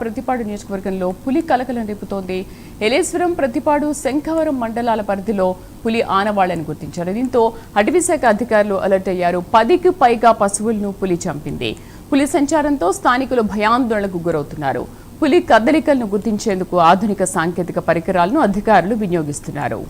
ప్రతిపాడు నియోజకవర్గంలో పులి కలకలం రేపుతోంది. ఏలేశ్వరం, ప్రతిపాడు, శంఖవరం మండలాల పరిధిలో పులి ఆనవాళ్లను గుర్తించారు. దీంతో అటవీశాఖ అధికారులు అలర్ట్ అయ్యారు. 10కి పైగా పశువులను పులి చంపింది. పులి సంచారంతో స్థానికులు భయాందోళనకు గురవుతున్నారు. పులి కదలికలను గుర్తించేందుకు ఆధునిక సాంకేతిక పరికరాలను అధికారులు వినియోగిస్తున్నారు.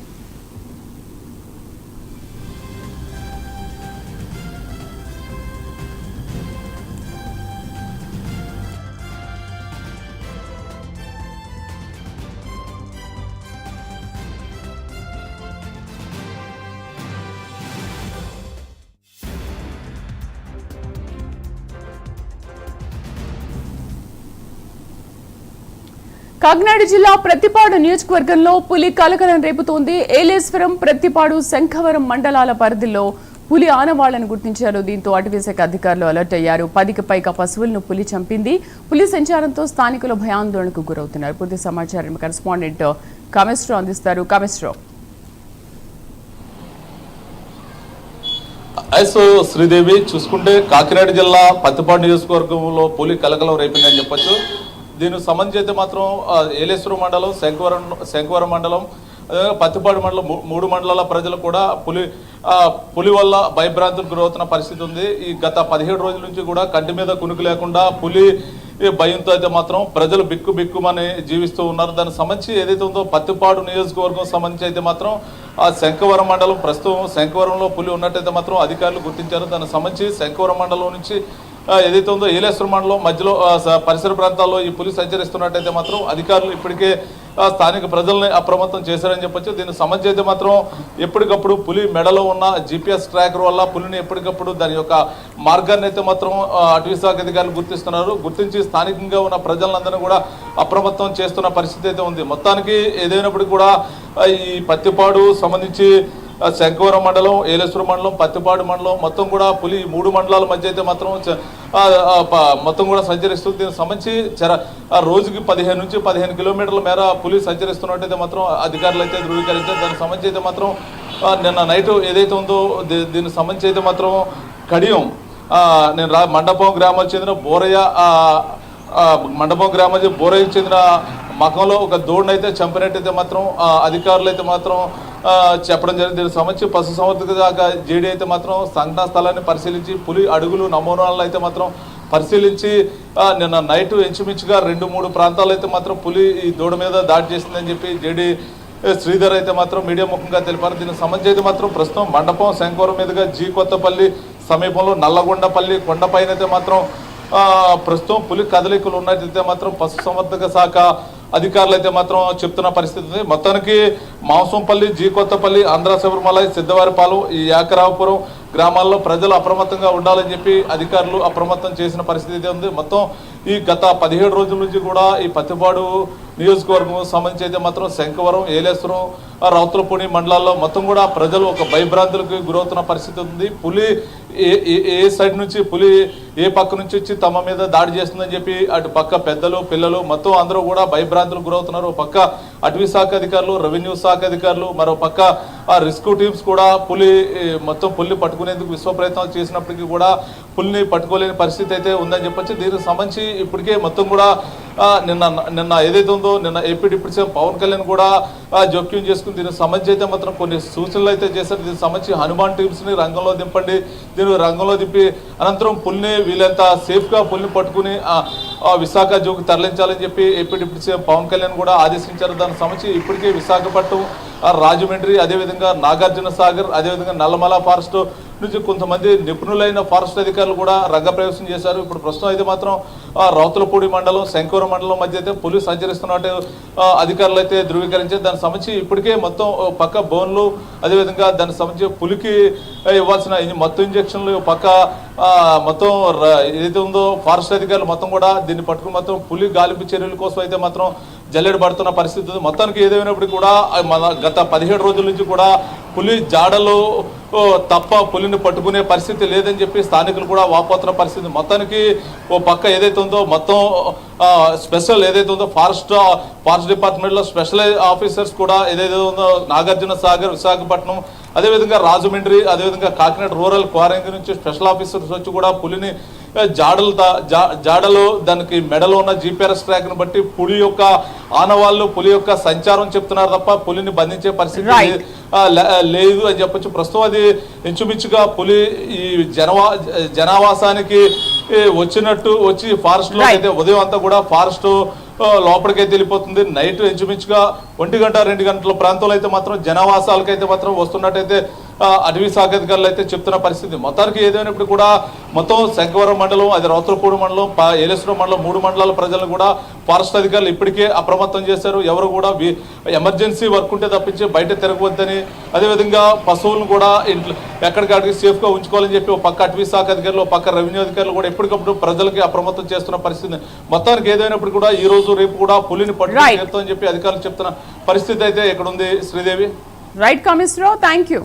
కాకినాడ జిల్లా ప్రతిపాడు నియోజకవర్గంలో పులి కలకలం రేపుతోంది. ఏలేశ్వరం, ప్రతిపాడు, శంఖవరం మండలాల పరిధిలో పులి ఆనవాళ్లను గుర్తించారు. దీంతో అటవీశాఖ అధికారులు అలర్ట్ అయ్యారు. 10కి పైగా పశువులను పులి చంపింది. పులి సంచారంతో స్థానికులు భయాందోళనకు గురవుతున్నారు. పూర్తి సమాచారం కరెస్పాండెంట్ కామేశ్వరరావు అందిస్తారు. కామేశ్వరరావు. శ్రీదేవి, చూసుకుంటే కాకినాడ జిల్లా ప్రతిపాడు నియోజకవర్గంలో పులి కలకలం రేపిందని చెప్పొచ్చు. దీనికి సంబంధించి అయితే మాత్రం ఏలేశ్వరం మండలం, శంఖవరం మండలం, పత్తిపాడు మండలం, 3 మండలాల ప్రజలు కూడా పులి వల్ల భయభ్రాంతులకు గురవుతున్న పరిస్థితి ఉంది. ఈ గత 17 రోజుల నుంచి కూడా కంటి మీద కునుకు లేకుండా పులి భయంతో అయితే మాత్రం ప్రజలు బిక్కుమని జీవిస్తూ ఉన్నారు. దానికి సంబంధించి ఏదైతే ఉందో పత్తిపాడు నియోజకవర్గం సంబంధించి అయితే మాత్రం ఆ శంఖవరం మండలం, ప్రస్తుతం శంఖవరంలో పులి ఉన్నట్టయితే మాత్రం అధికారులు గుర్తించారు. దానికి సంబంధించి శంఖవరం మండలం నుంచి ఏదైతే ఉందో ఏలేశ్వరం మండలం మధ్యలో పరిసర ప్రాంతాల్లో ఈ పులి సంచరిస్తున్నట్టయితే మాత్రం అధికారులు ఇప్పటికే స్థానిక ప్రజల్ని అప్రమత్తం చేశారని చెప్పొచ్చు. దీనికి సంబంధించి అయితే మాత్రం ఎప్పటికప్పుడు పులి మెడలో ఉన్న GPS ట్రాకర్ వల్ల పులిని ఎప్పటికప్పుడు దాని యొక్క మార్గాన్ని అయితే మాత్రం అటవీశాఖ అధికారులు గుర్తిస్తున్నారు. గుర్తించి స్థానికంగా ఉన్న ప్రజలందరినీ కూడా అప్రమత్తం చేస్తున్న పరిస్థితి అయితే ఉంది. మొత్తానికి ఏదైనప్పటికీ కూడా ఈ పత్తిపాడు సంబంధించి శంఖవరం మండలం, ఏలేశ్వరం మండలం, పత్తిపాడు మండలం మొత్తం కూడా పులి 3 మండలాల మధ్య అయితే మాత్రం మొత్తం కూడా సంచరిస్తుంది. దీనికి సంబంధించి రోజుకి 15 నుంచి 15 కిలోమీటర్ల మేర పులి సంచరిస్తున్నట్టయితే మాత్రం అధికారులు అయితే ధృవీకరించారు. దానికి సంబంధించి అయితే మాత్రం నిన్న నైట్ ఏదైతే ఉందో దీనికి సంబంధించి అయితే మాత్రం కడియం మండపం గ్రామాలకు చెందిన బోరయ్యకు చెందిన మకంలో ఒక దూడను అయితే చంపినట్టయితే మాత్రం అధికారులు అయితే మాత్రం చెప్పడం జరిగింది. దీనికి సంబంధించి పశుసంవర్ధక శాఖ జేడీ అయితే మాత్రం సంఘటనా స్థలాన్ని పరిశీలించి పులి అడుగులు నమూనాలను అయితే మాత్రం పరిశీలించి నిన్న నైట్ ఇంచుమించుగా 2-3 ప్రాంతాలు అయితే మాత్రం పులి ఈ దూడ మీద దాడి చేసిందని చెప్పి జేడీ శ్రీధర్ అయితే మాత్రం మీడియా ముఖంగా తెలిపారు. దీనికి సంబంధించి అయితే మాత్రం ప్రస్తుతం మండపం శంఖవరం మీదుగా కొత్తపల్లి సమీపంలో నల్లగొండపల్లి కొండపైన అయితే మాత్రం ప్రస్తుతం పులి కదలికలు ఉన్నట్టయితే మాత్రం పశుసంవర్ధక శాఖ అధికారులు అయితే మాత్రం చెప్తున్న పరిస్థితి ఉంది. మొత్తానికి మాంసంపల్లి, కొత్తపల్లి, ఆంధ్ర శబరిమలై, సిద్ధవారిపాలెం, ఈ యాకరావుపురం గ్రామాల్లో ప్రజలు అప్రమత్తంగా ఉండాలని చెప్పి అధికారులు అప్రమత్తం చేసిన పరిస్థితి అయితే ఉంది. మొత్తం ఈ గత 17 రోజుల నుంచి కూడా ఈ పత్తిపాడు నియోజకవర్గం సంబంధించి అయితే మాత్రం శంఖవరం, ఏలేశ్వరం, రౌతులపూడి మండలాల్లో మొత్తం కూడా ప్రజలు ఒక భయభ్రాంతులకు గురవుతున్న పరిస్థితి ఉంది. పులి ఏ సైడ్ నుంచి పులి ఏ పక్క నుంచి వచ్చి తమ మీద దాడి చేస్తుందని చెప్పి అటు పక్క పెద్దలు, పిల్లలు మొత్తం అందరూ కూడా భయభ్రాంతులకు గురవుతున్నారు. ఒక పక్క అటవీ శాఖ అధికారులు, రెవెన్యూ శాఖ అధికారులు, మరో పక్క రెస్క్యూ టీమ్స్ కూడా పులిని పట్టుకునేందుకు విశ్వ ప్రయత్నాలు చేసినప్పటికీ కూడా పులిని పట్టుకోలేని పరిస్థితి అయితే ఉందని చెప్పొచ్చు. దీనికి సంబంధించి ఇప్పటికే మొత్తం కూడా నిన్న ఏదైతే ఉందో నిన్న AP deputy CM Pawan Kalyan కూడా జోక్యం చేసుకుని దీనికి సంబంధించి అయితే మాత్రం కొన్ని సూచనలు అయితే చేశారు. దీనికి సంబంధించి హనుమాన్ టీమ్స్ని రంగంలో దింపండి, దీన్ని రంగంలో దింపి అనంతరం పులిని వీళ్ళంత సేఫ్గా పులిని పట్టుకుని విశాఖ జూకు తరలించాలని చెప్పి AP deputy CM Pawan Kalyan కూడా ఆదేశించారు. దానికి సంబంధించి ఇప్పటికే విశాఖపట్నం, రాజమండ్రి, అదేవిధంగా నాగార్జున సాగర్, అదేవిధంగా నల్లమల ఫారెస్ట్ నుంచి కొంతమంది నిపుణులైన ఫారెస్ట్ అధికారులు కూడా రంగప్రవేశం చేశారు. ఇప్పుడు ప్రస్తుతం అయితే మాత్రం రౌతులపూడి మండలం, శంఖవరం మండలం మధ్య అయితే పులి సంచరిస్తున్నట్టు అధికారులు అయితే ధృవీకరించారు. దానికి సంబంధించి ఇప్పటికే మొత్తం పక్క బోన్లు, అదేవిధంగా దానికి సంబంధించి పులికి ఇవ్వాల్సిన మొత్తం ఇంజక్షన్లు పక్క మొత్తం ఏదైతే ఉందో ఫారెస్ట్ అధికారులు మొత్తం కూడా దీన్ని పట్టుకుని మొత్తం పులి గాలింపు చర్యల కోసం అయితే మాత్రం జల్లెడ పడుతున్న పరిస్థితి ఉంది. మొత్తానికి ఏదేమైనప్పటికీ కూడా గత 17 రోజుల నుంచి కూడా పులి జాడలో తప్ప పులిని పట్టుకునే పరిస్థితి లేదని చెప్పి స్థానికులు కూడా వాపోతున్న పరిస్థితి. మొత్తానికి ఓ పక్క ఏదైతే ఉందో మొత్తం స్పెషల్ ఏదైతే ఉందో ఫారెస్ట్ డిపార్ట్మెంట్లో స్పెషల్ ఆఫీసర్స్ కూడా ఏదైతే ఉందో నాగార్జున సాగర్, విశాఖపట్నం, అదేవిధంగా రాజమండ్రి, అదేవిధంగా కాకినాడ రూరల్ క్వారంటైన్ నుంచి స్పెషల్ ఆఫీసర్స్ వచ్చి కూడా పులిని జాడలో దానికి మెడలో ఉన్న జీపీఆర్ఎస్ ట్రాక్ ను బట్టి పులి యొక్క ఆనవాళ్ళు, పులి యొక్క సంచారం చెప్తున్నారు తప్ప పులిని బంధించే పరిస్థితి లేదు అని చెప్పొచ్చు. ప్రస్తుతం అది ఇంచుమించుగా పులి ఈ జనావాసానికి వచ్చినట్టు వచ్చి ఫారెస్ట్ లో అయితే ఉదయం అంతా కూడా ఫారెస్ట్ లోపలికైతే వెళ్ళిపోతుంది. నైట్ ఇంచుమించుగా 1 గంట 2 గంటల ప్రాంతంలో అయితే మాత్రం జనావాసాలకైతే మాత్రం వస్తున్నట్టయితే అటవీ శాఖ అధికారులు అయితే చెప్తున్న పరిస్థితి. మొత్తానికి ఏదైనప్పుడు కూడా మొత్తం శంఖవరం మండలం, అది రౌతులపూడి మండలం, ఏలేశ్వరం మండలం 3 మండలాల ప్రజలను కూడా ఫారెస్ట్ అధికారులు ఇప్పటికే అప్రమత్తం చేశారు. ఎవరు కూడా ఎమర్జెన్సీ వర్క్ ఉంటే తప్పించి బయట తిరగవద్దని, అదేవిధంగా పశువులను కూడా ఇంట్లో ఎక్కడికక్కడికి సేఫ్గా ఉంచుకోవాలని చెప్పి ఒక పక్క అటవీ శాఖ అధికారులు, ఒక పక్క రెవెన్యూ అధికారులు కూడా ఎప్పటికప్పుడు ప్రజలకి అప్రమత్తం చేస్తున్న పరిస్థితి. మొత్తానికి ఏదైనప్పుడు కూడా ఈ రోజు రేపు కూడా పులిని పట్టుకుని చెప్పి అధికారులు చెప్తున్న పరిస్థితి అయితే ఇక్కడ ఉంది. Sridevi. Right Kameswara Rao, thank you.